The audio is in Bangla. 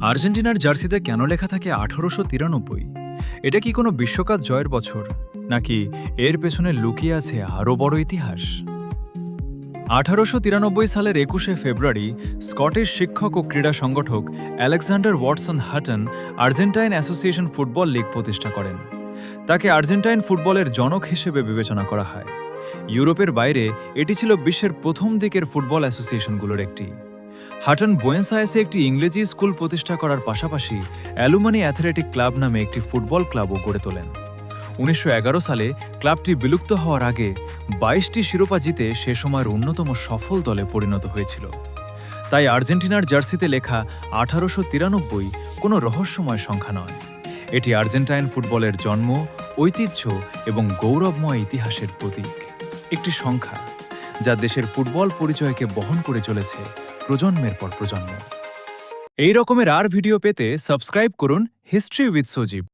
আর্জেন্টিনার জার্সিতে কেন লেখা থাকে ১৮৯৩? এটা কি কোনো বিশ্বকাপ জয়ের বছর, নাকি এর পেছনে লুকিয়ে আছে আরও বড় ইতিহাস? ১৮৯৩ সালের ২১শে ফেব্রুয়ারি স্কটিশ শিক্ষক ও ক্রীড়া সংগঠক Alexander Watson Hutton Argentine association football league প্রতিষ্ঠা করেন। তাকে আর্জেন্টাইন ফুটবলের জনক হিসেবে বিবেচনা করা হয়। ইউরোপের বাইরে এটি ছিল বিশ্বের প্রথম দিকের ফুটবল অ্যাসোসিয়েশনগুলোর একটি। হাটন বুয়েন্স আয়ার্সে একটি ইংরেজি স্কুল প্রতিষ্ঠা করার পাশাপাশি অ্যালুমানি অ্যাথলেটিক ক্লাব নামে একটি ফুটবল ক্লাবও গড়ে তোলেন। ১৯১১ সালে ক্লাবটি বিলুপ্ত হওয়ার আগে ২২টি শিরোপা জিতে সে সময়ের অন্যতম সফল দলে পরিণত হয়েছিল। তাই আর্জেন্টিনার জার্সিতে লেখা ১৮৯৩ কোনো রহস্যময় সংখ্যা নয়। এটি আর্জেন্টাইন ফুটবলের জন্ম, ঐতিহ্য এবং গৌরবময় ইতিহাসের প্রতীক। একটি সংখ্যা যা দেশের ফুটবল পরিচয়কে বহন করে চলেছে প্রজন্মের পর প্রজন্ম। এই রকমের আর ভিডিও পেতে সাবস্ক্রাইব করুন হিস্ট্রি উইথ সজীব।